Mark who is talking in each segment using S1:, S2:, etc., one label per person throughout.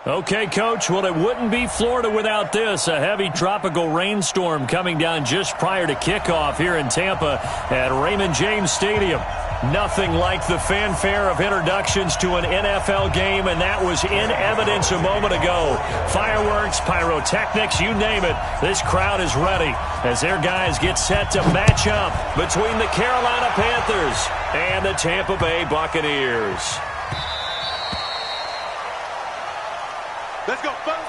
S1: Okay, Coach, well, it wouldn't be Florida without this. A heavy tropical rainstorm coming down just prior to kickoff here in Tampa at Raymond James Stadium. Nothing like the fanfare of introductions to an NFL game, and that was in evidence a moment ago. Fireworks, pyrotechnics, you name it. This crowd is ready as their guys get set to match up between the Carolina Panthers and the Tampa Bay Buccaneers.
S2: Let's go, fellas.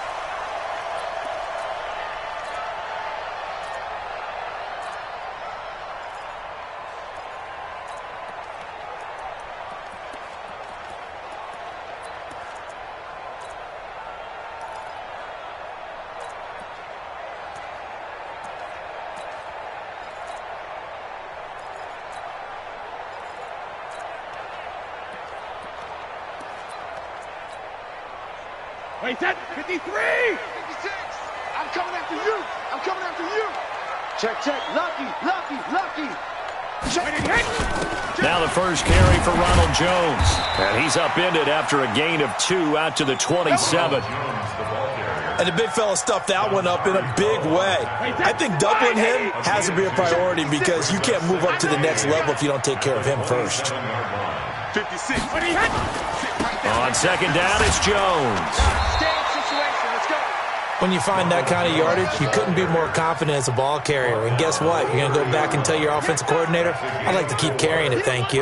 S2: Wait, set, 53! 56! I'm coming after you! I'm coming after you! Check, check, lucky! Check.
S1: Now the first carry for Ronald Jones. And he's upended after a gain of 2 out to the 27.
S3: And the big fella stuffed that one up in a big way. I think doubling him has to be a priority because you can't move up to the next level if you don't take care of him first.
S2: 56.
S1: On second down, it's Jones.
S3: When you find that kind of yardage, you couldn't be more confident as a ball carrier. And guess what? You're going to go back and tell your offensive coordinator, I'd like to keep carrying it, thank you.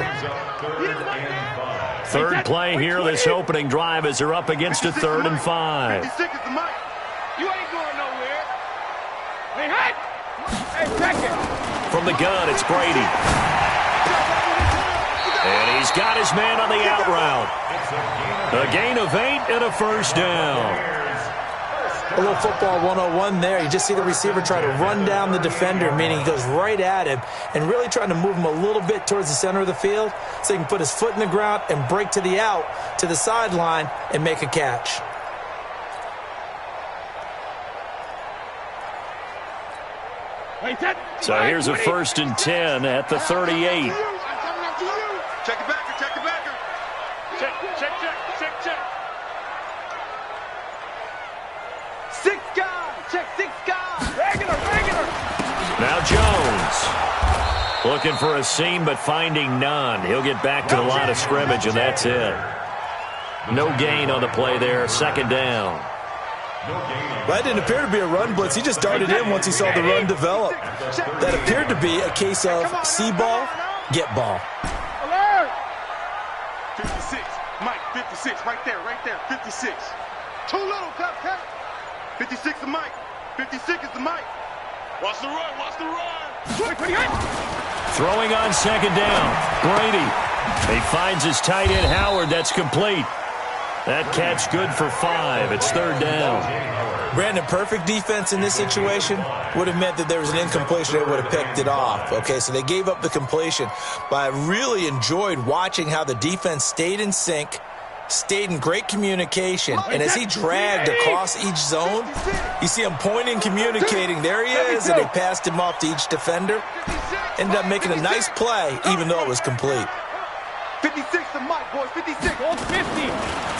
S1: Third play here, this opening drive as they're up against a 3rd and 5.
S2: You ain't going nowhere. Hey, check it.
S1: From the gun, it's Brady. And he's got his man on the out route. A gain of 8 and a first down.
S3: A little football 101 there. You just see the receiver try to run down the defender, meaning he goes right at him and really trying to move him a little bit towards the center of the field so he can put his foot in the ground and break to the out, to the sideline, and make a catch.
S1: So here's a 1st and 10 at the 38.
S2: Check it backer, check it backer. Check. 6 guys, check 6 guys. Regular.
S1: Now Jones. Looking for a seam, but finding none. He'll get back to the line of scrimmage, and that's it. No gain on the play there. 2nd down.
S3: That didn't appear to be a run blitz. He just darted in once he saw the run develop. That appeared to be a case of see ball, get ball.
S2: Alert! 56, Mike, 56, right there, 56. Too little, cut. 56 is Mike. 56 is the Mike. Watch the run.
S1: Throwing on 2nd down. Brady. He finds his tight end, Howard. That's complete. That catch good for 5. It's 3rd down.
S3: Brandon, perfect defense in this situation would have meant that there was an incompletion. They would have picked it off. Okay, so they gave up the completion. But I really enjoyed watching how the defense stayed in sync, stayed in great communication. And as he dragged across each zone, you see him pointing, communicating. There he is, and they passed him off to each defender. Ended up making a nice play, even though it was complete.
S2: 56 to Mike, boys, 56. 50.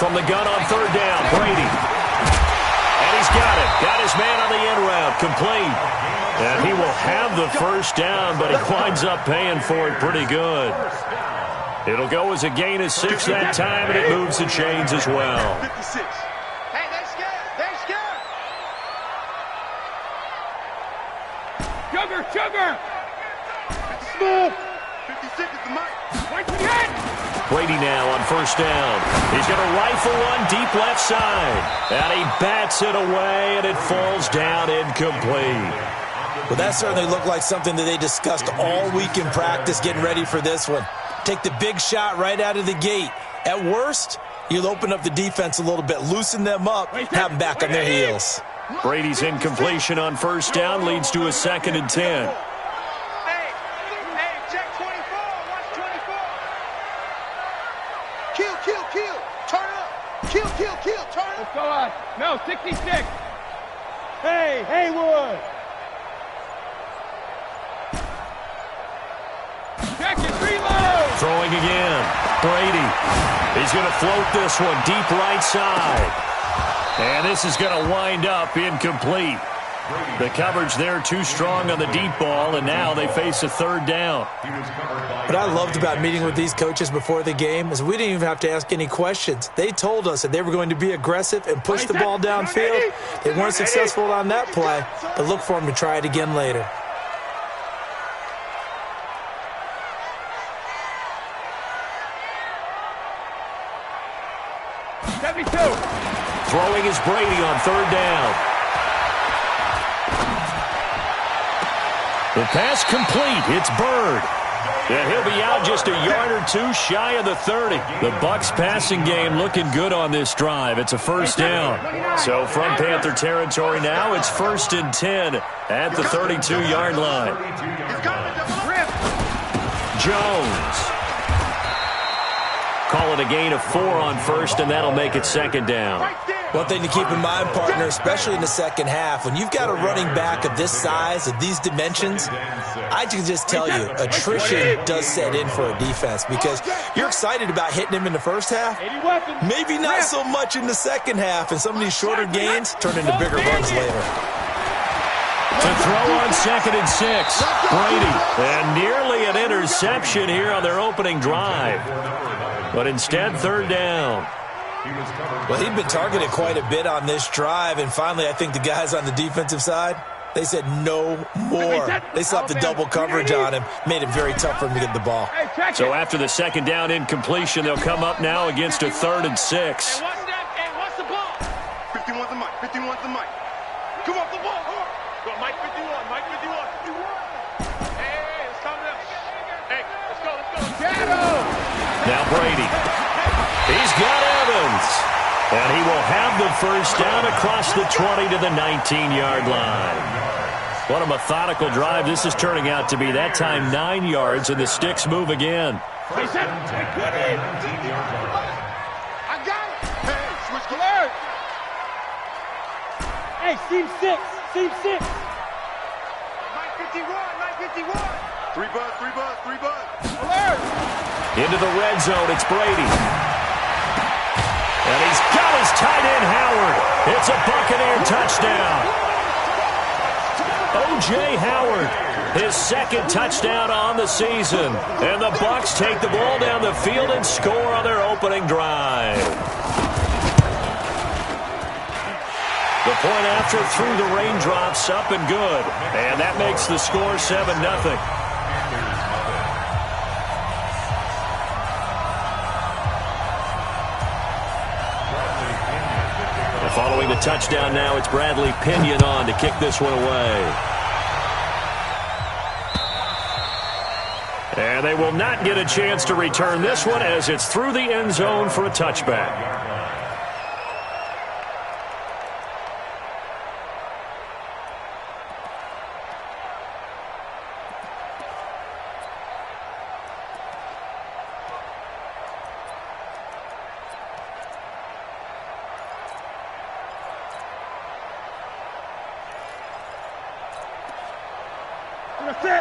S1: From the gun on 3rd down, Brady. And he's got it. Got his man on the end route, complete. And he will have the first down, but he winds up paying for it pretty good. It'll go as a gain of 6 that time, and it moves the chains as well.
S2: 56. Hey, they're scared. Sugar. Smooth. 56 is the Mike. Right to the end.
S1: Brady now on 1st down. He's going to rifle one deep left side. And he bats it away, and it falls down incomplete.
S3: Well, that certainly looked like something that they discussed all week in practice getting ready for this one. Take the big shot right out of the gate. At worst, you'll open up the defense a little bit, loosen them up, have them back on their heels.
S1: Brady's incompletion on 1st down leads to a 2nd and 10.
S2: Kill, turn it. Let's go on. No, 66. Hey, Haywood. Check it, reload.
S1: Throwing again. Brady. He's going to float this one deep right side. And this is going to wind up incomplete. The coverage there too strong on the deep ball, and now they face a third down.
S3: What I loved about meeting with these coaches before the game is we didn't even have to ask any questions. They told us that they were going to be aggressive and push the ball downfield. They weren't successful on that play, but look for them to try it again later.
S1: Throwing is Brady on third down. The pass complete. It's Bird. And he'll be out just a yard or two shy of the 30. The Bucs passing game looking good on this drive. It's a first down. So from Panther territory now, it's 1st and 10 at the 32-yard line. Jones. Call it a gain of 4 on first, and that'll make it second down.
S3: One thing to keep in mind, partner, especially in the second half, when you've got a running back of this size, of these dimensions, I can just tell you, attrition does set in for a defense because you're excited about hitting him in the first half, maybe not so much in the second half, and some of these shorter gains turn into bigger runs later.
S1: To throw on 2nd and 6, Brady. And nearly an interception here on their opening drive. But instead, third down.
S3: Well, he'd been targeted quite a bit on this drive, and finally I think the guys on the defensive side, they said no more. They slapped the double coverage on him, made it very tough for him to get the ball.
S1: So after the second down incompletion, they'll come up now against a 3rd and 6.
S2: Hey, what's the ball? 51's the mic. 51's the mic. Come on, the ball. Go, Mike 51. Mike 51. Hey, it's coming up. Hey, let's go. Get him!
S1: Now Brady. He's got Evans. And he will have the first down across the 20 to the 19-yard line. What a methodical drive this is turning out to be. That time 9 yards, and the sticks move again.
S2: I got it. Hey, switch alert.
S4: Hey, seam 6. Seam 6.
S2: Mike 51. Mike 51. 3 buzz.
S4: Alert.
S1: Into the red zone, it's Brady. And he's got his tight end, Howard. It's a Buccaneer touchdown. O.J. Howard, his 2nd touchdown on the season. And the Bucs take the ball down the field and score on their opening drive. The point after through the raindrops, up and good. And that makes the score 7-0. Following the touchdown now, it's Bradley Pinion on to kick this one away. And they will not get a chance to return this one as it's through the end zone for a touchback.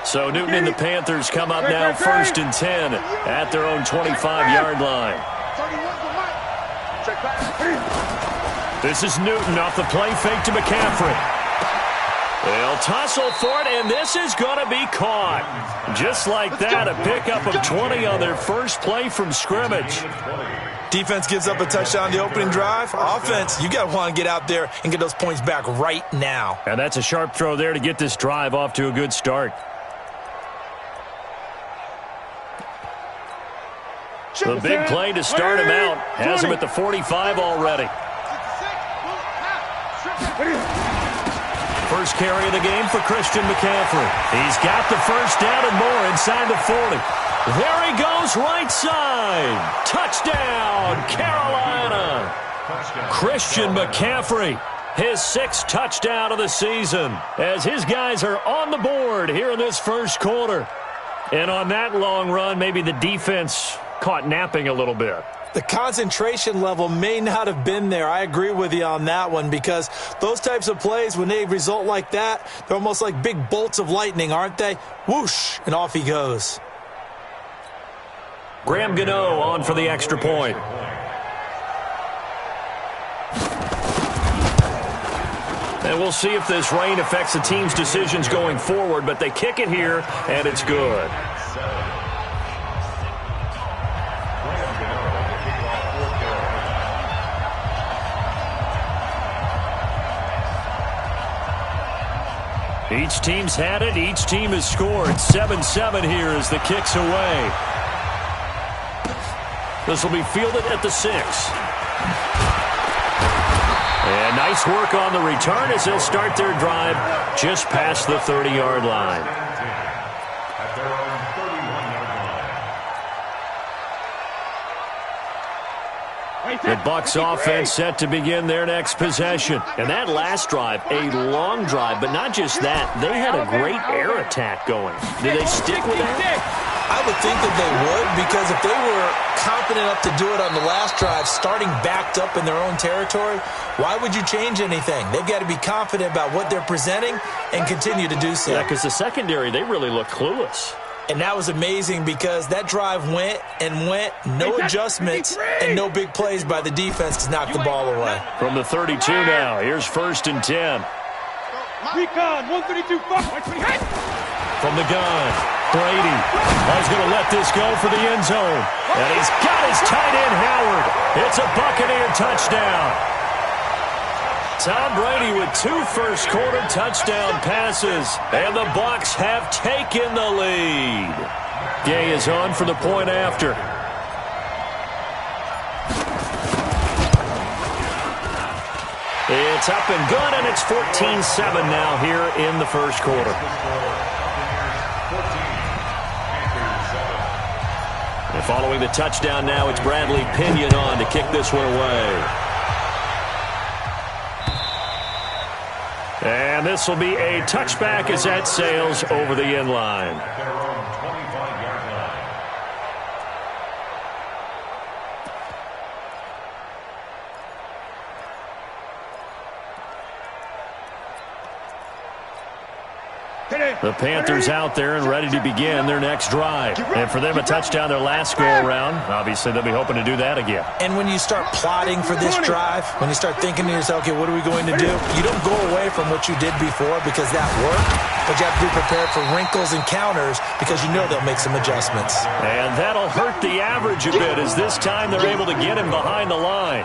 S1: So Newton and the Panthers come up now 1st and 10 at their own 25-yard line. This is Newton off the play fake to McCaffrey. They'll tussle for it, and this is going to be caught. Just like that, a pickup of 20 on their first play from scrimmage.
S3: Defense gives up a touchdown the opening drive. Offense, you got to want to get out there and get those points back right now.
S1: And that's a sharp throw there to get this drive off to a good start. The big play to start him out. Has him at the 45 already. First carry of the game for Christian McCaffrey. He's got the first down and more inside the 40. There he goes, right side. Touchdown, Carolina. Christian McCaffrey, his 6th touchdown of the season, as his guys are on the board here in this first quarter. And on that long run, maybe the defense caught napping a little bit.
S3: The concentration level may not have been there. I agree with you on that one because those types of plays, when they result like that, they're almost like big bolts of lightning, aren't they? Whoosh, and off he goes.
S1: Graham Gano on for the extra point. And we'll see if this rain affects the team's decisions going forward, but they kick it here, and it's good. Each team's had it. Each team has scored. 7-7 here as the kick's away. This will be fielded at the 6. And nice work on the return as they'll start their drive just past the 30-yard line. The Bucs offense set to begin their next possession. And that last drive, a long drive, but not just that. They had a great air attack going. Did they stick with that?
S3: I would think that they would, because if they were confident enough to do it on the last drive, starting backed up in their own territory, why would you change anything? They've got to be confident about what they're presenting and continue to do so.
S1: Yeah, because the secondary, they really look clueless.
S3: And that was amazing because that drive went and went, no adjustments, and no big plays by the defense to knock the ball away.
S1: From the 32 now, here's 1st and 10.
S4: Recon, 132,
S1: From the gun, Brady is going to let this go for the end zone. And he's got his tight end, Howard. It's a Buccaneer touchdown. Tom Brady with 2 first-quarter touchdown passes, and the Bucs have taken the lead. Gay is on for the point after. It's up and good, and it's 14-7 now here in the first quarter. And following the touchdown now, it's Bradley Pinion on to kick this one away. And this will be a touchback as that sails over the end line. The Panthers out there and ready to begin their next drive. And for them, a touchdown their last go-around. Obviously, they'll be hoping to do that again.
S3: And when you start plotting for this drive, when you start thinking to yourself, okay, what are we going to do? You don't go away from what you did before because that worked, but you have to be prepared for wrinkles and counters because you know they'll make some adjustments.
S1: And that'll hurt the average a bit as this time they're able to get him behind the line.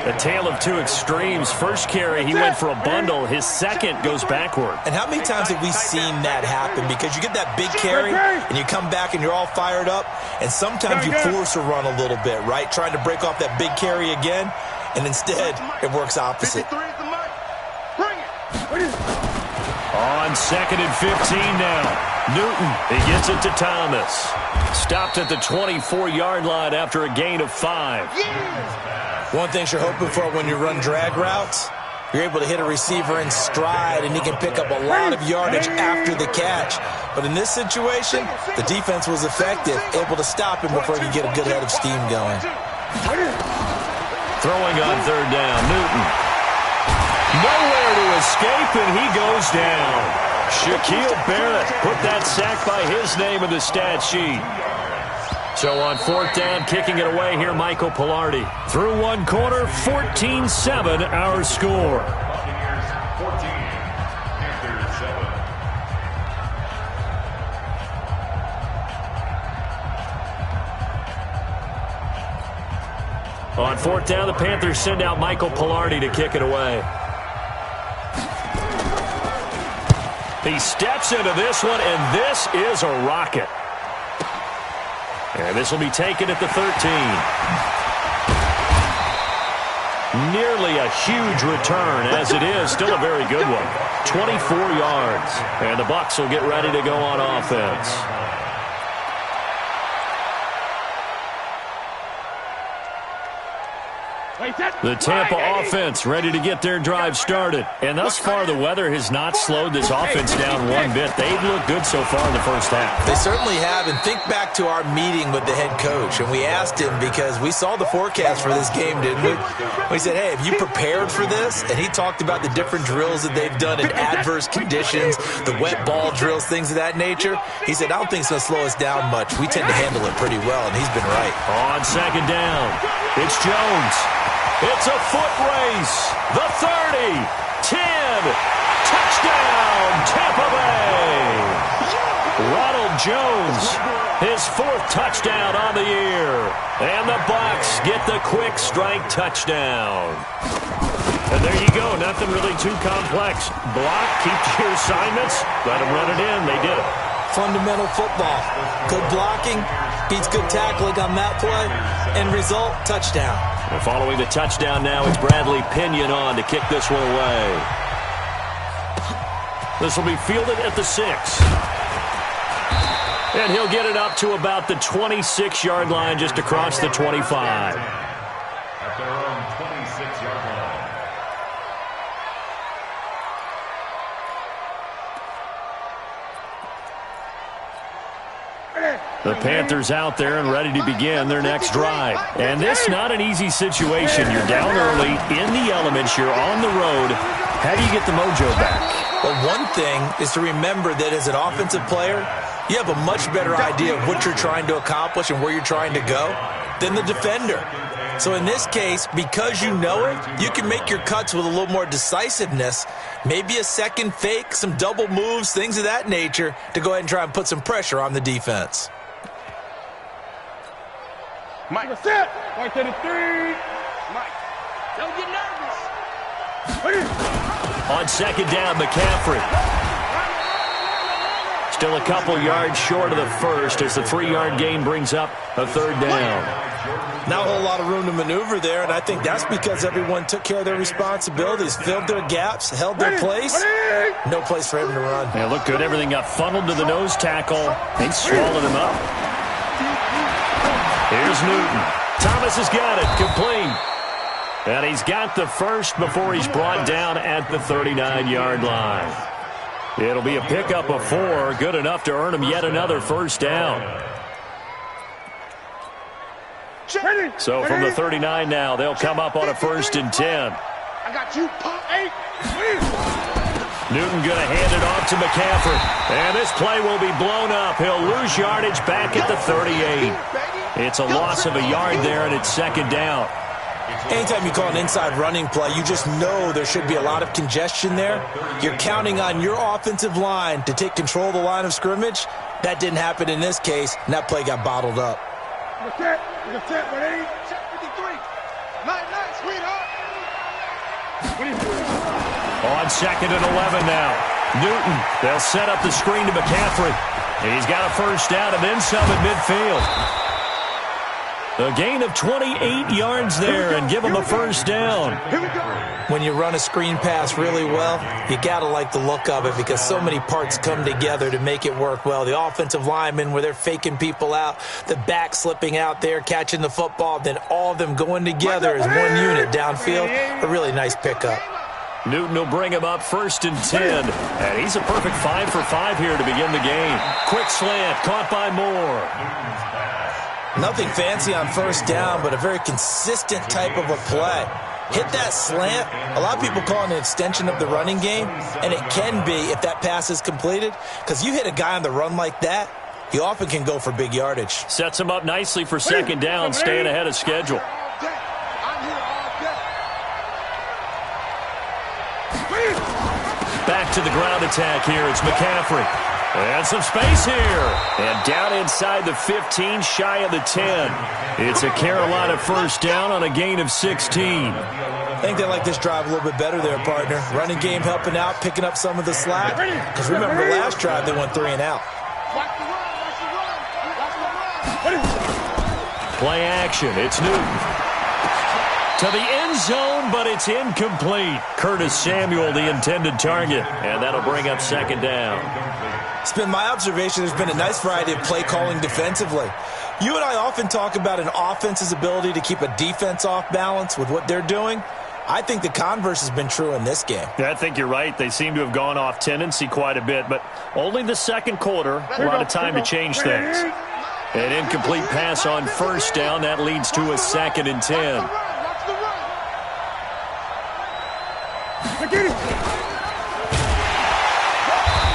S1: A tale of two extremes. First carry, he went for a bundle. His second goes backward.
S3: And how many times have we seen that happen? Because you get that big carry, and you come back and you're all fired up, and sometimes you force a run a little bit, right? Trying to break off that big carry again, and instead it works opposite.
S1: On 2nd and 15 now. Newton, he gets it to Thomas. Stopped at the 24-yard line after a gain of 5.
S3: One thing you're hoping for when you run drag routes, you're able to hit a receiver in stride, and he can pick up a lot of yardage after the catch. But in this situation, the defense was effective, able to stop him before he could get a good head of steam going.
S1: Throwing on 3rd down, Newton. Nowhere to escape, and he goes down. Shaquille Barrett put that sack by his name in the stat sheet. So on 4th down, kicking it away here, Michael Pilardi. Through one quarter, 14-7 our score. On 4th down, the Panthers send out Michael Pilardi to kick it away. He steps into this one, and this is a rocket. And this will be taken at the 13. Nearly a huge return, as it is. Still a very good one. 24 yards. And the Bucs will get ready to go on offense. The Tampa offense ready to get their drive started. And thus far, the weather has not slowed this offense down one bit. They've looked good so far in the first half.
S3: They certainly have. And think back to our meeting with the head coach. And we asked him, because we saw the forecast for this game, didn't we? We said, hey, have you prepared for this? And he talked about the different drills that they've done in adverse conditions, the wet ball drills, things of that nature. He said, I don't think it's going to slow us down much. We tend to handle it pretty well, and he's been right.
S1: On 2nd down, it's Jones. It's a foot race. The 30, 10. Touchdown, Tampa Bay. Ronald Jones, his 4th touchdown on the year. And the Bucs get the quick strike touchdown. And there you go. Nothing really too complex. Block, keep to your assignments, let them run it in. They did it.
S3: Fundamental football. Good blocking beats good tackling on that play. End result, touchdown.
S1: And following the touchdown now, it's Bradley Pinion on to kick this one away. This will be fielded at the 6. And he'll get it up to about the 26-yard line, just across the 25.
S5: At their own 26-yard line.
S1: The Panthers out there and ready to begin their next drive. And this not an easy situation. You're down early, in the elements, you're on the road. How do you get the mojo back?
S3: Well, one thing is to remember that as an offensive player, you have a much better idea of what you're trying to accomplish and where you're trying to go than the defender. So in this case, because you know it, you can make your cuts with a little more decisiveness, maybe a second fake, some double moves, things of that nature, to go ahead and try and put some pressure on the defense.
S2: Mike.
S4: Set. Right to the 3.
S2: Mike. Don't get nervous.
S1: On second down, McCaffrey. Still a couple yards short of the first as the 3-yard gain brings up a 3rd down.
S3: Not a whole lot of room to maneuver there, and I think that's because everyone took care of their responsibilities, filled their gaps, held their place. No place for him to run.
S1: Yeah, looked good. Everything got funneled to the nose tackle. They swallowed him up. Here's Newton. Thomas has got it. Complete. And he's got the first before he's brought down at the 39-yard line. It'll be a pickup of 4. Good enough to earn him yet another first down. So from the 39 now, they'll come up on a 1st and 10.
S2: I got you, Pop. 8.
S1: Newton going to hand it off to McCaffrey. And this play will be blown up. He'll lose yardage back at the 38. It's a loss of a yard there, and it's 2nd down.
S3: Anytime you call an inside running play, you just know there should be a lot of congestion there. You're counting on your offensive line to take control of the line of scrimmage. That didn't happen in this case, and that play got bottled up.
S4: Set, ready?
S2: Check 53. Night, sweetheart.
S1: On 2nd and 11 now. Newton, they'll set up the screen to McCaffrey. He's got a first down and then some at midfield. A gain of 28 yards there and give him a first down.
S2: Here we go.
S3: When you run a screen pass really well, you got to like the look of it because so many parts come together to make it work well. The offensive linemen where they're faking people out, the back slipping out there, catching the football, then all of them going together as one unit downfield. A really nice pickup.
S1: Newton will bring him up 1st and 10. And he's a perfect 5 for 5 here to begin the game. Quick slant, caught by Moore.
S3: Nothing fancy on first down, but a very consistent type of a play. Hit that slant. A lot of people call it an extension of the running game, and it can be if that pass is completed, because you hit a guy on the run like that, he often can go for big yardage.
S1: Sets him up nicely for 2nd down, staying ahead of schedule. Back to the ground attack here. It's McCaffrey. And some space here. And down inside the 15, shy of the 10. It's a Carolina first down on a gain of 16.
S3: I think they like this drive a little bit better there, partner. Running game helping out, picking up some of the slack. Because remember, the last drive they went 3 and out.
S1: Play action. It's Newton. To the end zone, but it's incomplete. Curtis Samuel, the intended target. And that'll bring up 2nd down.
S3: It's been my observation there's been a nice variety of play calling defensively. You and I often talk about an offense's ability to keep a defense off balance with what they're doing. I think the converse has been true in this game.
S1: Yeah, I think you're right. They seem to have gone off tendency quite a bit, but only the 2nd quarter, a lot of time to change things. An incomplete pass on first down. That leads to a 2nd and 10.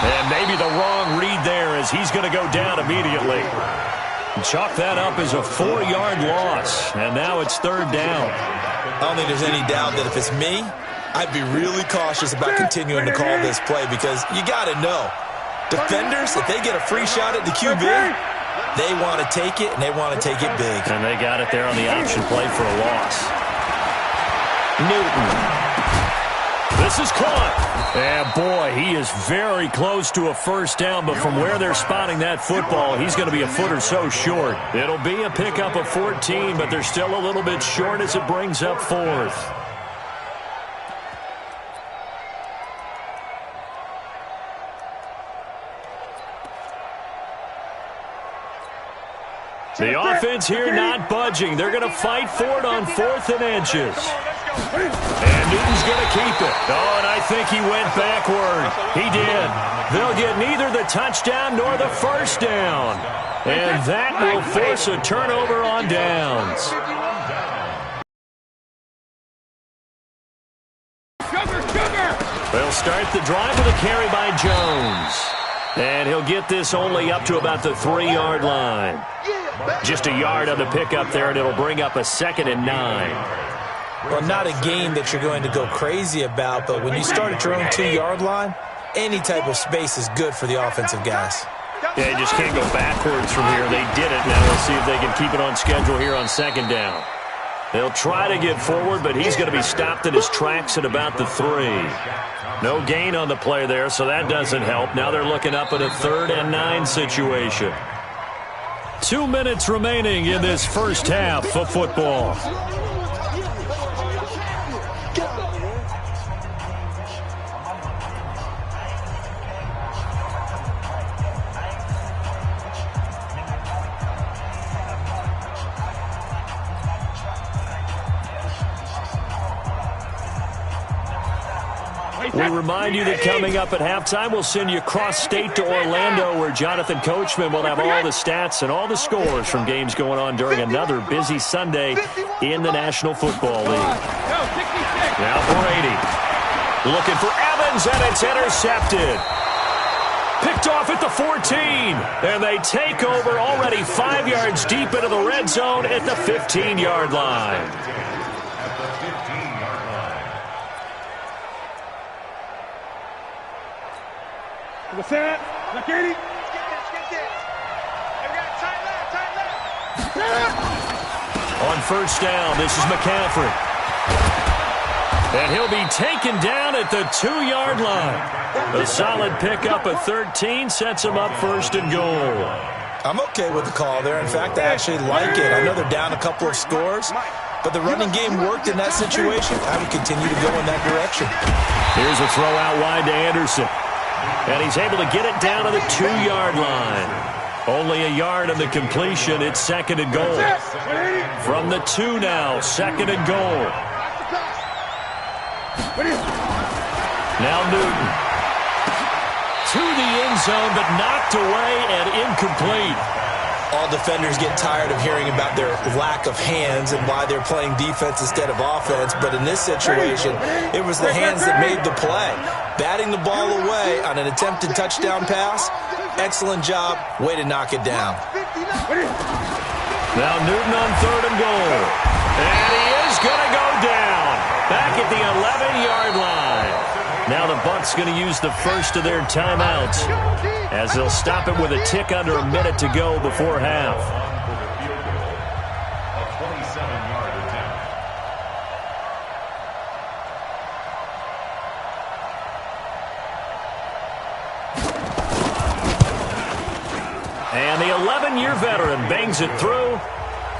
S1: And maybe the wrong read there as he's going to go down immediately. Chalk that up as a 4-yard loss, and now it's 3rd down.
S3: I don't think there's any doubt that if it's me, I'd be really cautious about continuing to call this play because you got to know, defenders, if they get a free shot at the QB, they want to take it, and they want to take it big.
S1: And they got it there on the option play for a loss. Newton. This is caught. And, boy, he is very close to a first down, but from where they're spotting that football, he's going to be a foot or so short. It'll be a pickup of 14, but they're still a little bit short as it brings up fourth. The offense here not budging. They're going to fight for it on 4th and inches. And Newton's going to keep it. Oh, and I think he went backward. He did. They'll get neither the touchdown nor the first down. And that will force a turnover on downs. They'll start the drive with a carry by Jones. And he'll get this only up to about the 3-yard line. Just a yard on the pickup there, and it'll bring up a 2nd and 9.
S3: Well, not a game that you're going to go crazy about, but when you start at your own 2-yard line, any type of space is good for the offensive guys.
S1: Yeah, you just can't go backwards from here. They did it. Now we'll see if they can keep it on schedule here on 2nd down. They'll try to get forward, but he's going to be stopped in his tracks at about the 3. No gain on the play there, so that doesn't help. Now they're looking up at a 3rd and 9 situation. 2 minutes remaining in this first half of football. We remind you that coming up at halftime, we'll send you cross-state to Orlando, where Jonathan Coachman will have all the stats and all the scores from games going on during another busy Sunday in the National Football League. Now Brady looking for Evans, and it's intercepted. Picked off at the 14, and they take over already 5 yards deep into the red zone at the 15-yard line.
S4: What's that? Look, Katie.
S1: On first down, this is McCaffrey. And he'll be taken down at the 2-yard line. A solid pickup of 13 sets him up 1st and goal.
S3: I'm okay with the call there. In fact, I actually like it. I know they're down a couple of scores, but the running game worked in that situation. I would continue to go in that direction.
S1: Here's a throw out wide to Anderson. And he's able to get it down to the 2-yard line. Only a yard on the completion. It's 2nd and goal. From the 2 now, 2nd and goal. Now Newton. To the end zone, but knocked away and incomplete.
S3: All defenders get tired of hearing about their lack of hands and why they're playing defense instead of offense. But in this situation, it was the hands that made the play. Batting the ball away on an attempted touchdown pass. Excellent job. Way to knock it down.
S1: Now Newton on 3rd and goal. And he is going to go down. Back at the 11-yard line. Now the Bucs going to use the first of their timeouts as they'll stop it with a tick under a minute to go before half.
S5: A 27-yard attempt.
S1: And the 11-year veteran bangs it through.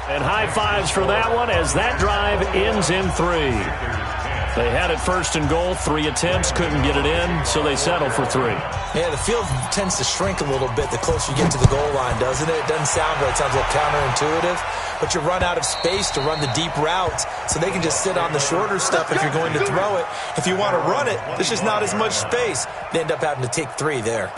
S1: And high fives for that one as that drive ends in 3. They had it 1st and goal, 3 attempts, couldn't get it in, so they settle for 3.
S3: Yeah, the field tends to shrink a little bit the closer you get to the goal line, doesn't it? It doesn't sound right. It sounds a little counterintuitive, but you run out of space to run the deep routes, so they can just sit on the shorter stuff if you're going to throw it. If you want to run it, there's just not as much space. They end up having to take 3 there.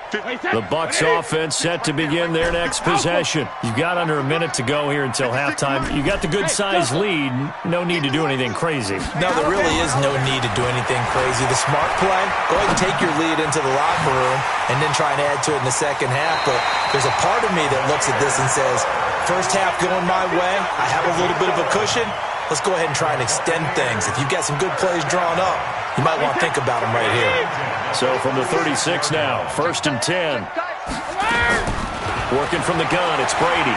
S1: The Bucs offense set to begin their next possession. You've got under a minute to go here until halftime. You got the good-sized lead. No need to do anything crazy.
S3: No, there really is no need to do anything crazy. The smart play, go ahead and take your lead into the locker room and then try and add to it in the second half. But there's a part of me that looks at this and says, first half going my way. I have a little bit of a cushion. Let's go ahead and try and extend things. If you've got some good plays drawn up, you might want to think about them right here.
S1: So from the 36 now, 1st and 10. Working from the gun, it's Brady.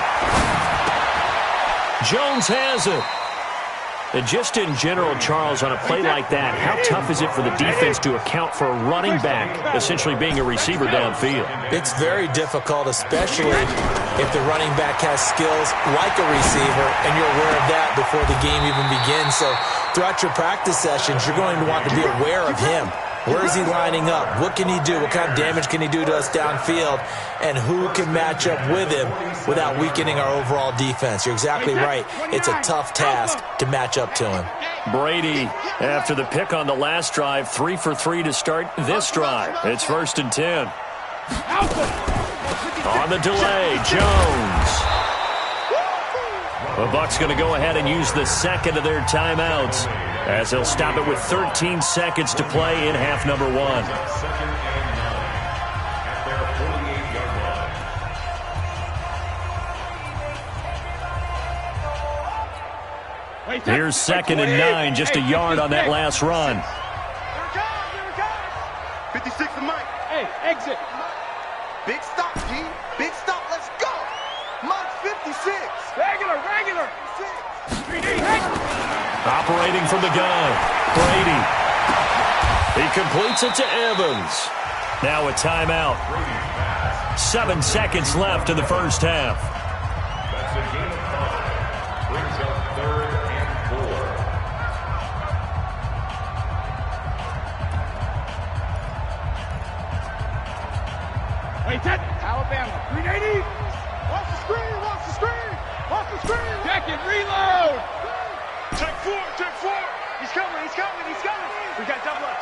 S1: Jones has it. And just in general, Charles, on a play like that, how tough is it for the defense to account for a running back essentially being a receiver downfield?
S3: It's very difficult, especially if the running back has skills like a receiver, and you're aware of that before the game even begins. So throughout your practice sessions, you're going to want to be aware of him. Where is he lining up? What can he do? What kind of damage can he do to us downfield? And who can match up with him without weakening our overall defense? You're exactly right. It's a tough task to match up to him.
S1: Brady, after the pick on the last drive, 3 for 3 to start this drive. It's 1st and 10. On the delay, Jones. The Bucs going to go ahead and use the second of their timeouts as they'll stop it with 13 seconds to play in half number 1. Here's 2nd and 9, just a yard on that last run.
S2: 56 to Mike.
S4: Hey, exit.
S2: Big stop, G. Big stop. Let's go. Mike 56.
S4: Regular. 3D.
S1: Operating from the gun, Brady. He completes it to Evans. Now a timeout. 7 seconds left in the first half.
S5: That's a gain of 5. Brings up 3rd and 4.
S4: Wait, set. Alabama. 380. Watch the screen. Check it. Reload.
S2: Check 4. He's coming. We got double up.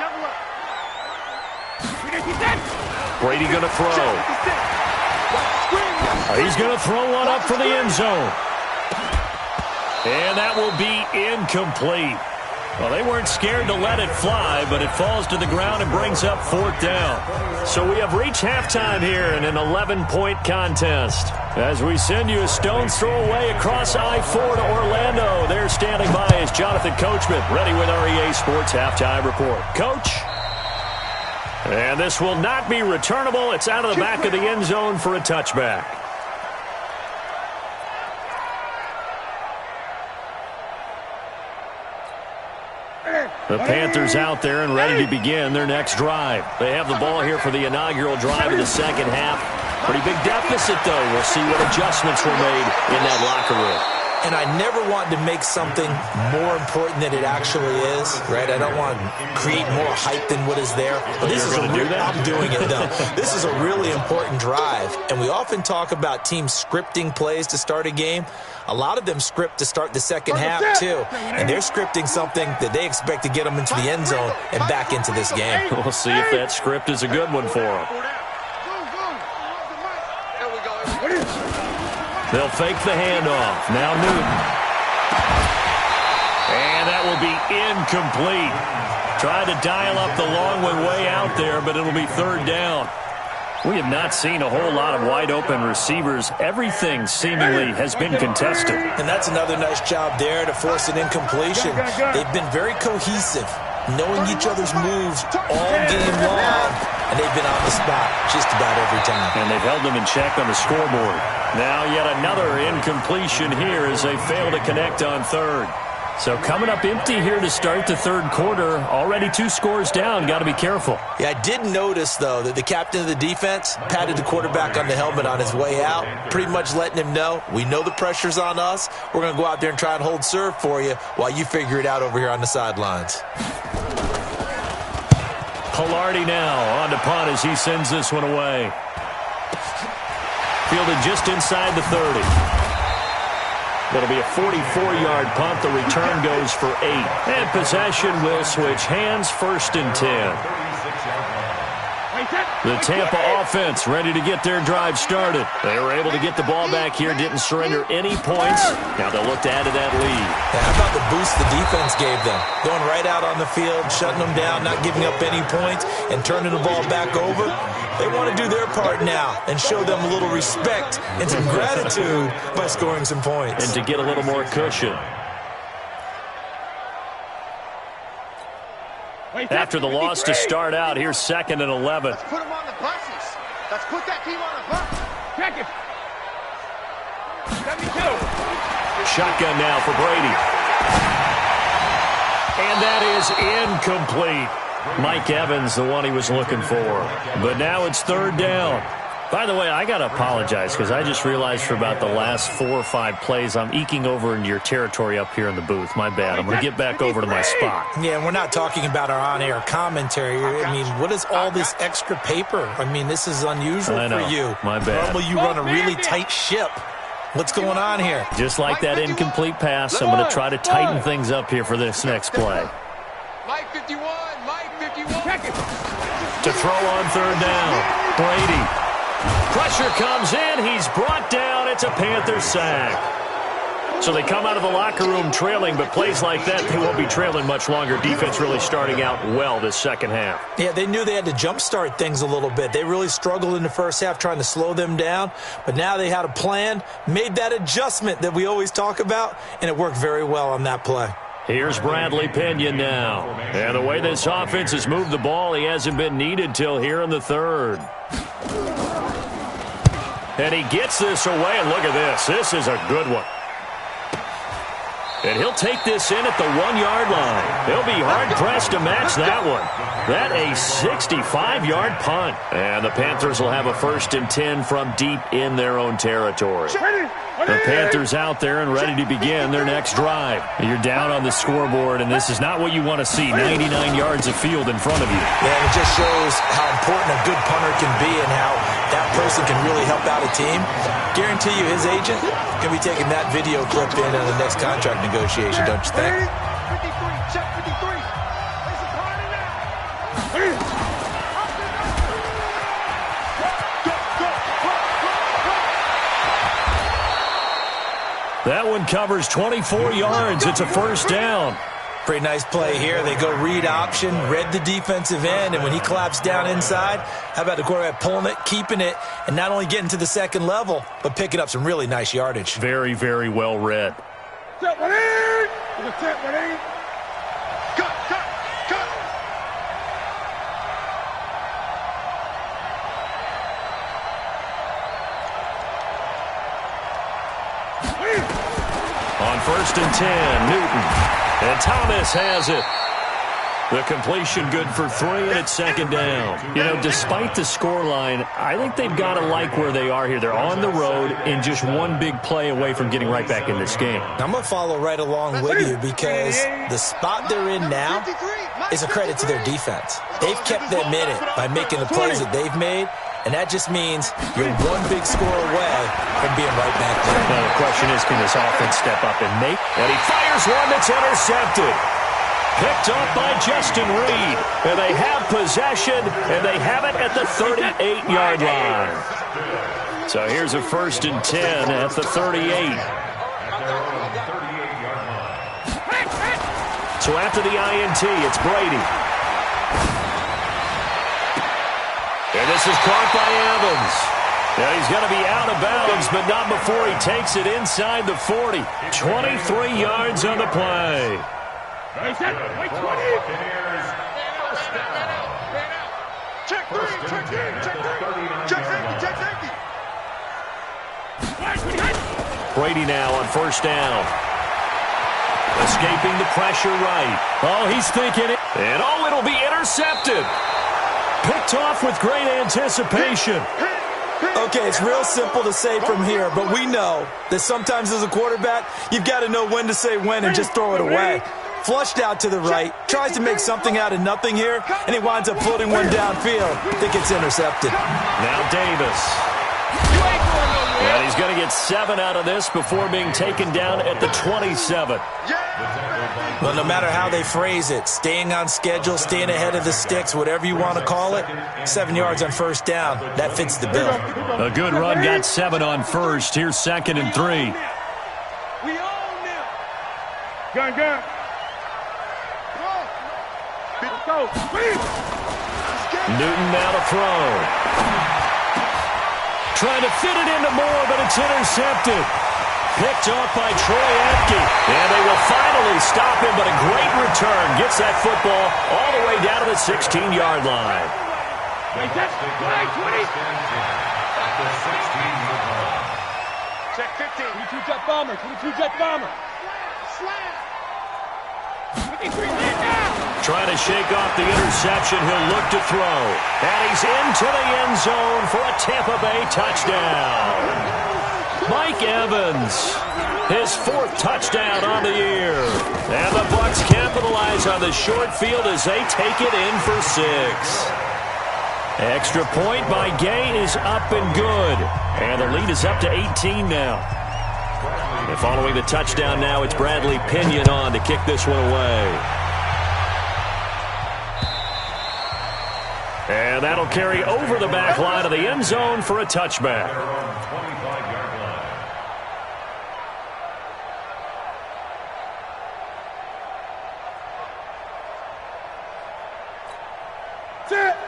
S4: 380.
S1: Brady going to throw. He's going to throw one up for the end zone. And that will be incomplete. Well, they weren't scared to let it fly, but it falls to the ground and brings up 4th down. So we have reached halftime here in an 11-point contest. As we send you a stone's throw away across I-4 to Orlando. There standing by is Jonathan Coachman, ready with our EA Sports Halftime Report. Coach? And this will not be returnable. It's out of the back of the end zone for a touchback. The Panthers out there and ready to begin their next drive. They have the ball here for the inaugural drive of the second half. Pretty big deficit, though. We'll see what adjustments were made in that locker room.
S3: And I never want to make something more important than it actually is, right? I don't want to create more hype than what is there. But this is I'm doing it, though. This is a really important drive. And we often talk about teams scripting plays to start a game. A lot of them script to start the second half, too. And they're scripting something that they expect to get them into the end zone and back into this game.
S1: We'll see if that script is a good one for them. They'll fake the handoff. Now Newton. And that will be incomplete. Tried to dial up the long one way out there, but it'll be 3rd down. We have not seen a whole lot of wide-open receivers. Everything seemingly has been contested.
S3: And that's another nice job there to force an incompletion. They've been very cohesive, knowing each other's moves all game long, and they've been on the spot just about every time.
S1: And they've held them in check on the scoreboard. Now yet another incompletion here as they fail to connect on 3rd. So coming up empty here to start the 3rd quarter. Already 2 scores down. Got to be careful.
S3: Yeah, I did notice, though, that the captain of the defense patted the quarterback on the helmet on his way out, pretty much letting him know, we know the pressure's on us. We're going to go out there and try and hold serve for you while you figure it out over here on the sidelines.
S1: Pilardi now on to punt as he sends this one away. Fielded just inside the 30. That'll be a 44-yard punt. The return goes for 8. And possession will switch hands, 1st and 10. The Tampa offense ready to get their drive started. They were able to get the ball back here, didn't surrender any points. Now they'll look to add to that lead.
S3: Yeah, how about the boost the defense gave them? Going right out on the field, shutting them down, not giving up any points, and turning the ball back over. They want to do their part now and show them a little respect and some gratitude by scoring some points.
S1: And to get a little more cushion. After the loss to start out, here's 2nd and 11.
S2: Let's put them on the buses. Let's put that team on the bus.
S4: Check it. 72.
S1: Shotgun now for Brady. And that is incomplete. Mike Evans, the one he was looking for. But now it's 3rd down. By the way, I got to apologize because I just realized for about the last 4 or 5 plays, I'm eking over into your territory up here in the booth. My bad. I'm going to get back over to my spot.
S3: Yeah, and we're not talking about our on-air commentary. I mean, what is all this extra paper? I mean, this is unusual for you.
S1: My bad.
S3: Normally you run a really tight ship. What's going on here?
S1: Just like that incomplete pass, I'm going to try to tighten things up here for this next play.
S2: Mike 51, Mike 51.
S4: Check it.
S1: To throw on 3rd down. Brady. Pressure comes in. He's brought down. It's a Panther sack. So they come out of the locker room trailing, but plays like that, they won't be trailing much longer. Defense really starting out well this second half.
S3: Yeah, they knew they had to jumpstart things a little bit. They really struggled in the first half trying to slow them down, but now they had a plan, made that adjustment that we always talk about, and it worked very well on that play.
S1: Here's Bradley Pinion now. And the way this offense has moved the ball, he hasn't been needed till here in the 3rd. And he gets this away, and look at this. This is a good one. And he'll take this in at the 1-yard line. He'll be hard-pressed to match that one. That a 65-yard punt. And the Panthers will have a 1st and 10 from deep in their own territory. The Panthers out there and ready to begin their next drive. You're down on the scoreboard, and this is not what you want to see, 99 yards of field in front of you.
S3: Yeah, it just shows how important a good punter can be and how that person can really help out a team. Guarantee you his agent can be taking that video clip in on the next contract negotiation, don't you think?
S2: 53, check 53. There's a party now.
S1: That one covers 24 yards. It's a 1st down.
S3: Pretty nice play here. They go read option, read the defensive end, and when he claps down inside, how about the quarterback pulling it, keeping it, and not only getting to the 2nd level, but picking up some really nice yardage.
S1: Very, very well read.
S4: Set one in. Set one in.
S2: Cut.
S1: On 1st and 10, Newton. And Thomas has it. The completion good for 3, and it's 2nd down. You know, despite the scoreline, I think they've got to like where they are here. They're on the road and just one big play away from getting right back in this game.
S3: I'm going to follow right along with you because the spot they're in now is a credit to their defense. They've kept them in it by making the plays that they've made, and that just means you're one big score away from being right back there.
S1: Now the question is, can this offense step up and make? And he fires one that's intercepted. Picked up by Justin Reed. And they have possession, and they have it at the 38-yard line. So here's a 1st and 10 at the 38. So after the INT, it's Brady. And this is caught by Evans. Now he's going to be out of bounds, but not before he takes it inside the 40. 23 yards on the play.
S4: Wait, 20.
S2: Check 3, check 3, check 3. Check safety.
S1: Brady now on 1st down. Escaping the pressure right. Oh, he's thinking it. And oh, it'll be intercepted. Picked off with great anticipation.
S3: Okay, it's real simple to say from here, but we know that sometimes as a quarterback, you've got to know when to say when and just throw it away. Flushed out to the right, tries to make something out of nothing here, and he winds up floating one downfield that gets intercepted.
S1: Now Davis. And he's going to get 7 out of this before being taken down at the 27.
S3: Well, no matter how they phrase it, staying on schedule, staying ahead of the sticks, whatever you want to call it, 7 yards on 1st down, that fits the bill.
S1: A good run, got 7 on 1st. Here's 2nd and 3.
S4: We own them. Gun. Go.
S1: Newton now to throw. Trying to fit it into Moore, but it's intercepted. Picked off by Troy Apke. And they will finally stop him, but a great return. Gets that football all the way down to the 16-yard line.
S2: Check 15.
S4: 22-jet bomber. 22-jet bomber.
S1: Trying to shake off the interception. He'll look to throw. And he's into the end zone for a Tampa Bay touchdown. Mike Evans, his 4th touchdown on the year. And the Bucs capitalize on the short field as they take it in for 6. Extra point by Gay is up and good. And the lead is up to 18 now. And following the touchdown now, it's Bradley Pinion on to kick this one away. And that'll carry over the back line of the end zone for a touchback.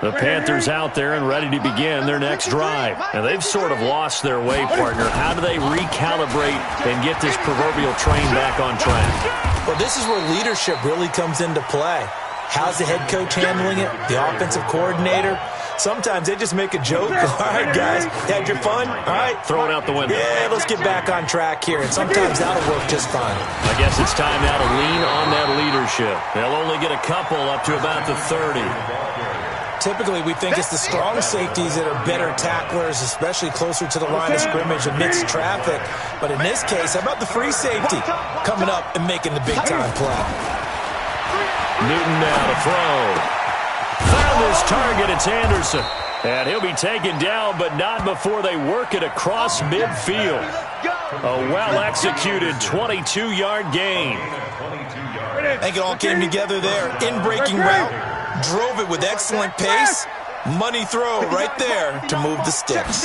S1: The Panthers out there and ready to begin their next drive. And they've sort of lost their way, partner. How do they recalibrate and get this proverbial train back on track?
S3: Well, this is where leadership really comes into play. How's the head coach handling it? The offensive coordinator? Sometimes they just make a joke. All right, guys, had your fun? All right.
S1: Throw it out the window.
S3: Yeah, let's get back on track here. And sometimes that'll work just fine.
S1: I guess it's time now to lean on that leadership. They'll only get a couple up to about the 30.
S3: Typically, we think it's the strong safeties that are better tacklers, especially closer to the line of scrimmage amidst traffic. But in this case, how about the free safety coming up and making the big-time play?
S1: Newton now to throw. Found his target. It's Anderson. And he'll be taken down, but not before they work it across midfield. A well-executed 22-yard gain.
S3: I think it all came together there. In-breaking route. Drove it with excellent pace. Money throw right there to move the sticks.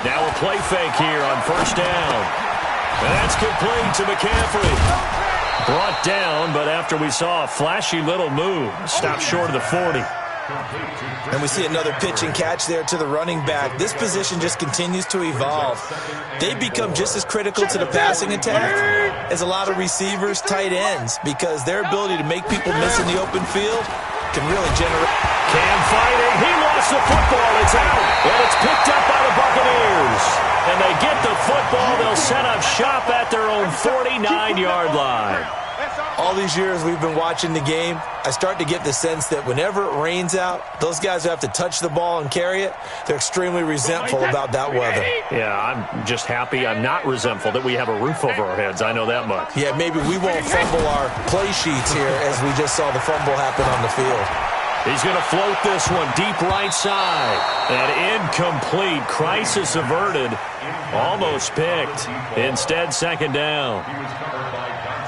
S1: Now a play fake here on first down. And that's complete to McCaffrey. Brought down, but after we saw a flashy little move, stopped short of the 40.
S3: And we see another pitch and catch there to the running back. This position just continues to evolve. They become just as critical to the passing attack as a lot of receivers, tight ends, because their ability to make people miss in the open field can really generate.
S1: Cam fighting. He lost the football. It's out. And it's picked up by the Buccaneers. And they get the football. They'll set up shop at their own 49-yard line.
S3: All these years we've been watching the game, I start to get the sense that whenever it rains out, those guys who have to touch the ball and carry it, they're extremely resentful about that weather.
S1: Yeah, I'm just happy I'm not resentful that we have a roof over our heads. I know that much.
S3: Yeah, maybe we won't fumble our play sheets here as we just saw the fumble happen on the field.
S1: He's going to float this one deep right side. And incomplete. Crisis averted. Almost picked. Instead, second down.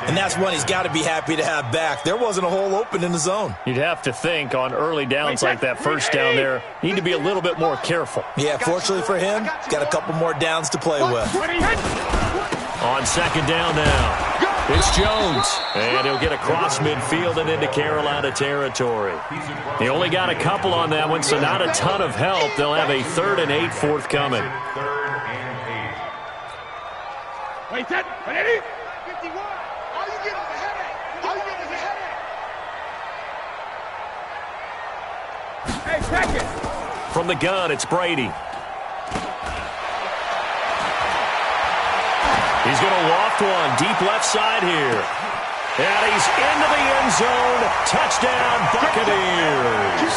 S3: And that's one he's got to be happy to have back. There wasn't a hole open in the zone.
S1: You'd have to think on early downs like that first down there, need to be a little bit more careful.
S3: Yeah, fortunately for him, got a couple more downs to play with.
S1: On second down now, it's Jones. And he'll get across midfield and into Carolina territory. He only got a couple on that one, so not a ton of help. They'll have a 3rd and 8 forthcoming.
S4: Wait, set, ready?
S2: 51. All you get is a headache. All you get is a headache.
S4: Hey, check it.
S1: From the gun, it's Brady. He's going to loft one deep left side here. And he's into the end zone. Touchdown, Buccaneers.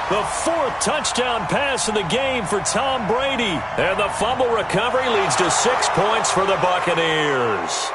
S1: The 4th touchdown pass of the game for Tom Brady. And the fumble recovery leads to 6 points for the Buccaneers.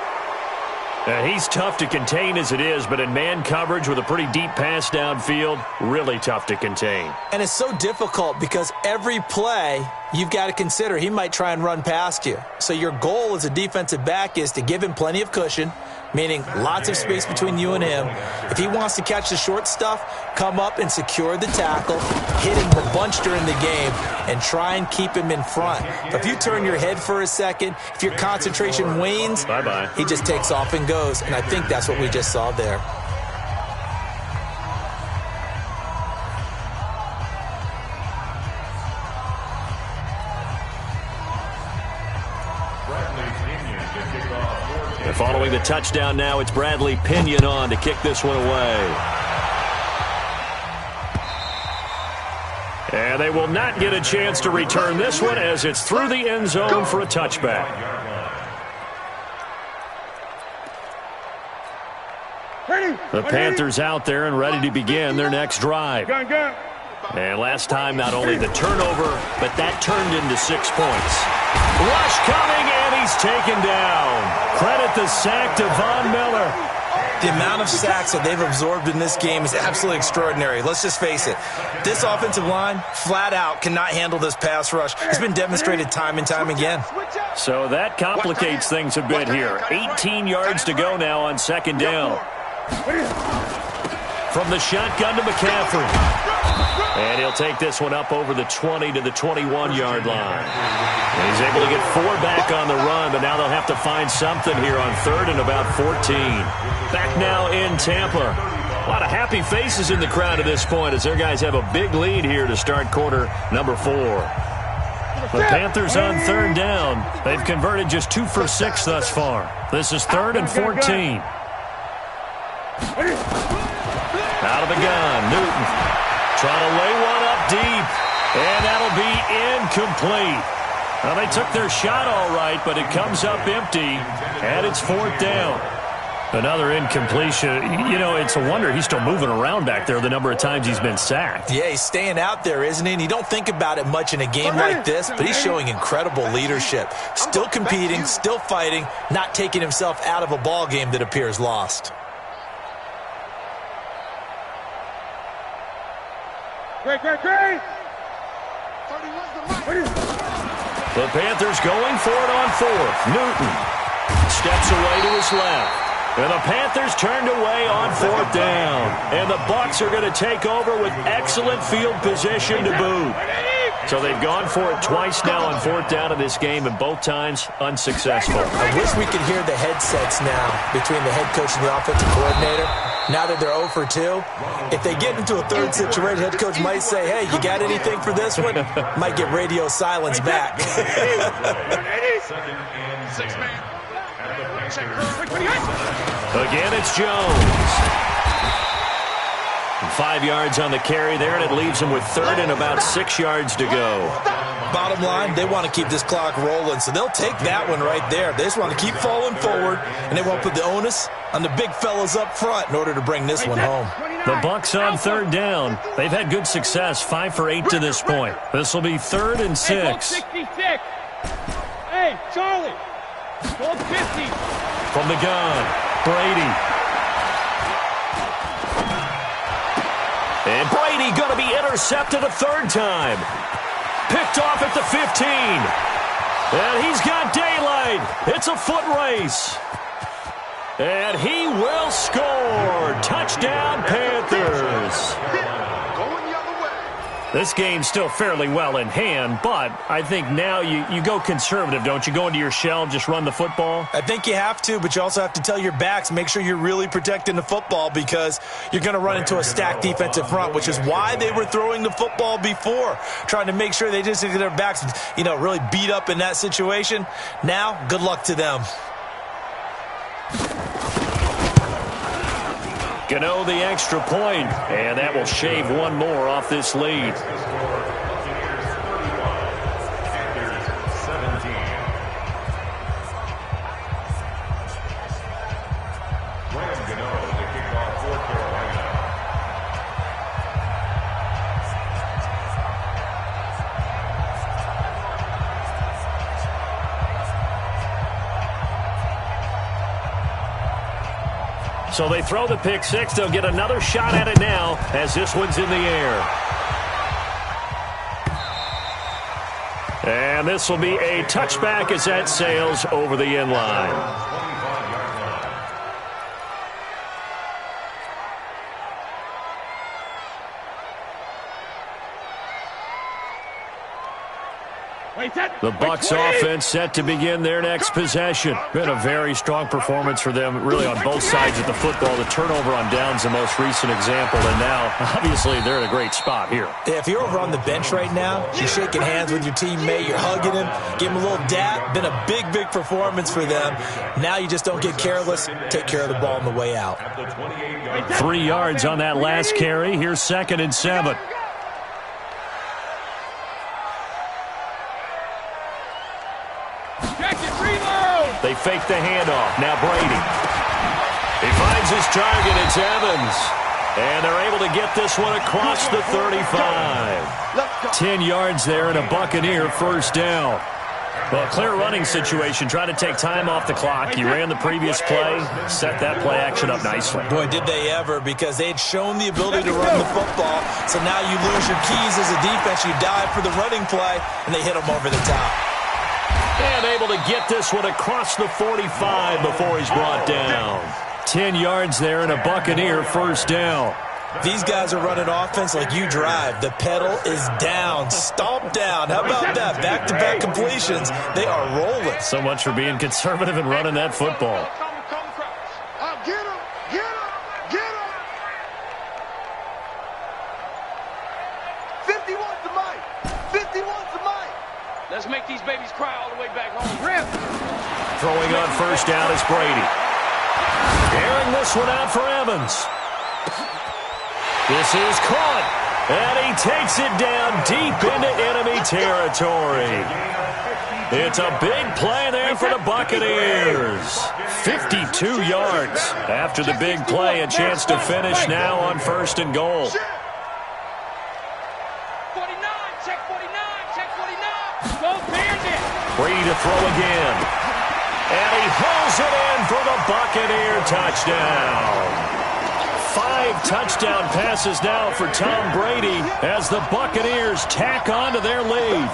S1: And he's tough to contain as it is, but in man coverage with a pretty deep pass downfield, really tough to contain.
S3: And it's so difficult because every play you've got to consider he might try and run past you. So your goal as a defensive back is to give him plenty of cushion, meaning lots of space between you and him. If he wants to catch the short stuff, come up and secure the tackle, hit him a bunch during the game, and try and keep him in front. But if you turn your head for a second, if your concentration wanes,
S1: bye-bye. He
S3: just takes off and goes, and I think that's what we just saw there.
S1: And following the touchdown now, it's Bradley Pinion on to kick this one away. And they will not get a chance to return this one as it's through the end zone for a touchback. The Panthers out there and ready to begin their next drive. And last time, not only the turnover, but that turned into 6 points. Rush coming, and he's taken down. Credit the sack to Von Miller.
S3: The amount of sacks that they've absorbed in this game is absolutely extraordinary. Let's just face it. This offensive line, flat out, cannot handle this pass rush. It's been demonstrated time and time again.
S1: So that complicates things a bit here. 18 yards to go now on second down. From the shotgun to McCaffrey. And he'll take this one up over the 20 to the 21-yard line. And he's able to get 4 back on the run, but now they'll have to find something here on third and about 14. Back now in Tampa. A lot of happy faces in the crowd at this point as their guys have a big lead here to start quarter number 4. The Panthers on third down. They've converted just 2 for 6 thus far. This is third and 14. Out of the gun, Newton. Trying to lay one up deep. And that'll be incomplete. Well, they took their shot all right, but it comes up empty. And it's fourth down. Another incompletion. You know, it's a wonder he's still moving around back there the number of times he's been sacked.
S3: Yeah, he's staying out there, isn't he? And you don't think about it much in a game like this, but he's showing incredible leadership. Still competing, still fighting, not taking himself out of a ball game that appears lost.
S4: Great.
S1: The Panthers going for it on fourth. Newton steps away to his left. And the Panthers turned away on fourth down. And the Bucs are going to take over with excellent field position to boot. So they've gone for it twice now on fourth down in this game, and both times unsuccessful.
S3: I wish we could hear the headsets now between the head coach and the offensive coordinator. Now that they're 0 for 2, if they get into a third situation, head coach might say, hey, you got anything for this one? Might get radio silence back.
S1: Again, it's Jones. 5 yards on the carry there, and it leaves him with third and about 6 yards to go.
S3: Bottom line, they want to keep this clock rolling, so they'll take that one right there. They just want to keep falling forward, and they won't put the onus on the big fellas up front in order to bring this one home.
S1: The Bucs on third down. They've had good success, 5 for 8 to this point. This will be third and 6.
S4: Hey, Charlie. 50.
S1: From the gun, Brady. And Brady going to be intercepted a third time. Picked off at the 15. And he's got daylight. It's a foot race. And he will score. Touchdown, Panthers. This game's still fairly well in hand, but I think now you go conservative, don't you? Go into your shell, just run the football?
S3: I think you have to, but you also have to tell your backs, make sure you're really protecting the football because you're going to run into a stacked defensive front, which is why they were throwing the football before, trying to make sure they just get their backs, really beat up in that situation. Now, good luck to them.
S1: Gano the extra point, and that will shave one more off this lead. So they throw the pick six. They'll get another shot at it now as this one's in the air. And this will be a touchback as that sails over the end line. The Bucs offense set to begin their next possession. Been a very strong performance for them, really, on both sides of the football. The turnover on downs, the most recent example, and now, obviously, they're in a great spot here.
S3: Yeah, if you're over on the bench right now, you're shaking hands with your teammate, you're hugging him, give him a little dap. Been a big, big performance for them. Now you just don't get careless. Take care of the ball on the way out.
S1: 3 yards on that last carry. Here's 2nd and 7. They fake the handoff. Now Brady. He finds his target. It's Evans. And they're able to get this one across the 35. 10 yards there and a Buccaneer first down. Well, clear running situation, trying to take time off the clock. He ran the previous play, set that play action up nicely.
S3: Boy, did they ever, because they had shown the ability to run the football. So now you lose your keys as a defense. You dive for the running play, and they hit them over the top.
S1: And able to get this one across the 45 before he's brought down. 10 yards there and a Buccaneer first down.
S3: These guys are running offense like you drive. The pedal is down, stomp down. How about that? Back-to-back completions. They are rolling.
S1: So much for being conservative and running that football.
S2: Get him! Get him! Get him! 50 wants the mic! 50 wants the mic!
S6: Let's make these babies cry all the way back home. Rip!
S1: Throwing on first down is Brady. Airing this one out for Evans. This is caught, and he takes it down deep into enemy territory. It's a big play there for the Buccaneers. 52 yards after the big play, a chance to finish now on 1st and goal.
S6: 49, check 49, check 49. Go Bandit.
S1: Brady to throw again. And he hauls it in for the Buccaneer touchdown. 5 touchdown passes now for Tom Brady as the Buccaneers tack on to their lead.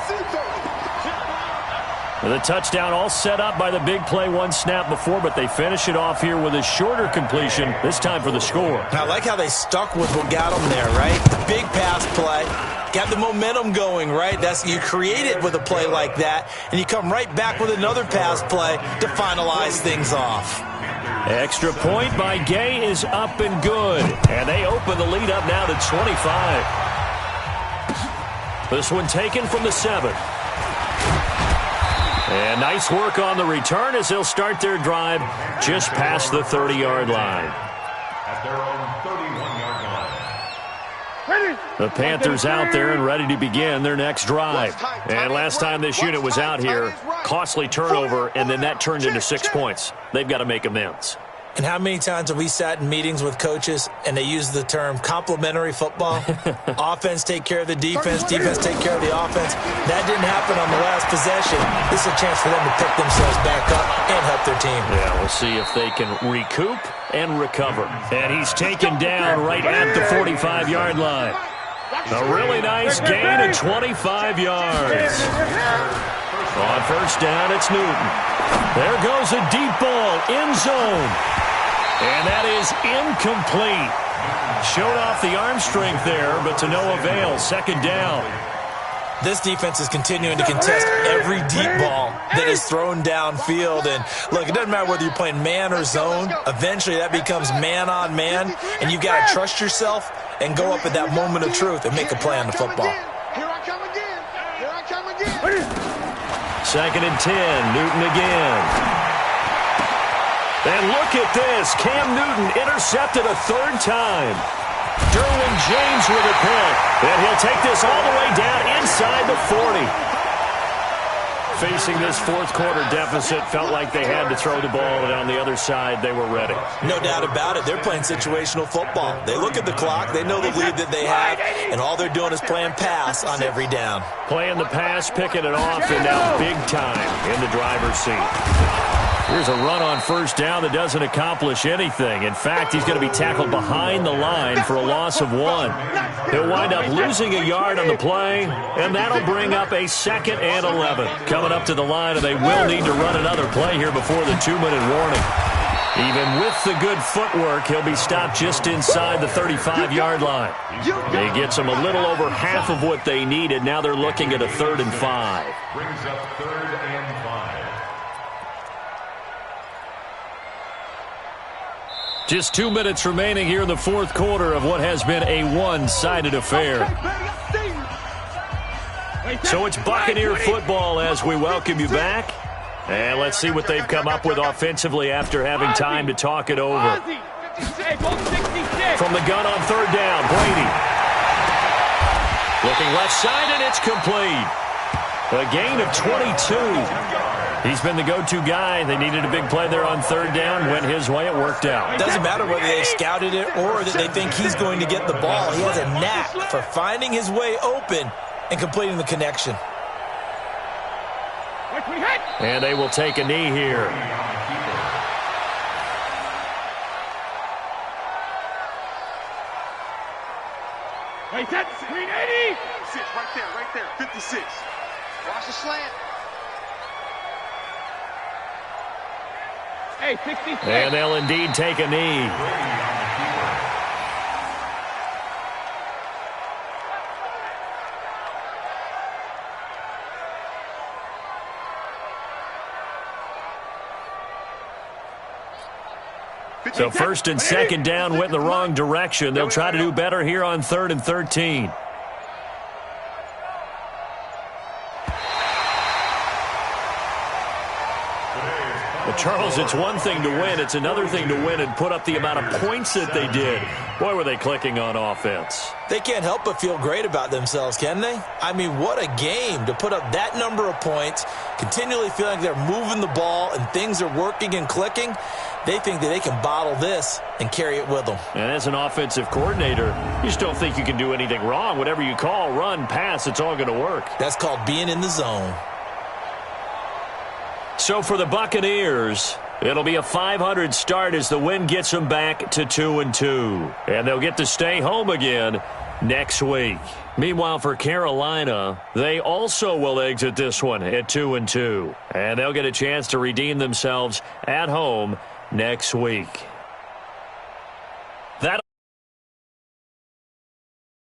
S1: The touchdown all set up by the big play one snap before, but they finish it off here with a shorter completion, this time for the score.
S3: I like how they stuck with what got them there, right? The big pass play. Got the momentum going, right? You create it with a play like that, and you come right back with another pass play to finalize things off.
S1: Extra point by Gay is up and good. And they open the lead up now to 25. This one taken from the 7. And nice work on the return as they'll start their drive just past the 30-yard line.
S5: At their own 31-yard line.
S1: The Panthers out there and ready to begin their next drive. And last time this unit was out here, costly turnover, and then that turned into 6 points. They've got to make amends.
S3: And how many times have we sat in meetings with coaches and they use the term complementary football? Offense take care of the defense, defense take care of the offense. That didn't happen on the last possession. This is a chance for them to pick themselves back up and help their team.
S1: Yeah, we'll see if they can recoup and recover. And he's taken down right at the 45-yard line. A really nice gain of 25 yards. On first down, it's Newton. There goes a deep ball, end zone. And that is incomplete. Showed off the arm strength there, but to no avail. 2nd down.
S3: This defense is continuing to contest every deep ball that is thrown downfield. And look, it doesn't matter whether you're playing man or zone. Eventually that becomes man on man. And you've got to trust yourself and go up at that moment of truth and make a play on the football.
S2: Here I come again. Here I come again.
S1: 2nd and 10, Newton again. And look at this. Cam Newton intercepted a 3rd time. Derwin James with a pick. And he'll take this all the way down inside the 40. Facing this 4th quarter deficit, felt like they had to throw the ball, and on the other side, they were ready.
S3: No doubt about it. They're playing situational football. They look at the clock. They know the lead that they have, and all they're doing is playing pass on every down.
S1: Playing the pass, picking it off, and now big time in the driver's seat. Here's a run on first down that doesn't accomplish anything. In fact, he's going to be tackled behind the line for a loss of 1. He'll wind up losing a yard on the play, and that'll bring up a 2nd and 11. Coming up to the line, and they will need to run another play here before the 2-minute warning. Even with the good footwork, he'll be stopped just inside the 35-yard line. He gets them a little over half of what they needed. Now they're looking at a 3rd and 5.
S5: Brings up 3rd and 5.
S1: Just 2 minutes remaining here in the fourth quarter of what has been a one-sided affair. So it's Buccaneer football as we welcome you back. And let's see what they've come up with offensively after having time to talk it over. From the gun on 3rd down, Brady. Looking left side, and it's complete. A gain of 22. He's been the go-to guy. They needed a big play there on 3rd down. Went his way. It worked out.
S3: It doesn't matter whether they scouted it or that they think he's going to get the ball. He has a knack for finding his way open and completing the connection.
S1: And they will take a knee here.
S4: Wait, that's 380.
S2: 56, right there, 56.
S6: Watch the slant. Hey, 66.
S1: And they'll indeed take a knee. So 1st and 2nd down went in the wrong direction. They'll try to do better here on 3rd and 13. But Charles, it's one thing to win. It's another thing to win and put up the amount of points that they did. Boy, were they clicking on offense.
S3: They can't help but feel great about themselves, can they? I mean, what a game to put up that number of points, continually feeling like they're moving the ball and things are working and clicking. They think that they can bottle this and carry it with them.
S1: And as an offensive coordinator, you just don't think you can do anything wrong. Whatever you call, run, pass, it's all going to work.
S3: That's called being in the zone.
S1: So for the Buccaneers, it'll be a 500 start as the win gets them back to 2-2. And they'll get to stay home again next week. Meanwhile, for Carolina, they also will exit this one at 2-2. And they'll get a chance to redeem themselves at home next week.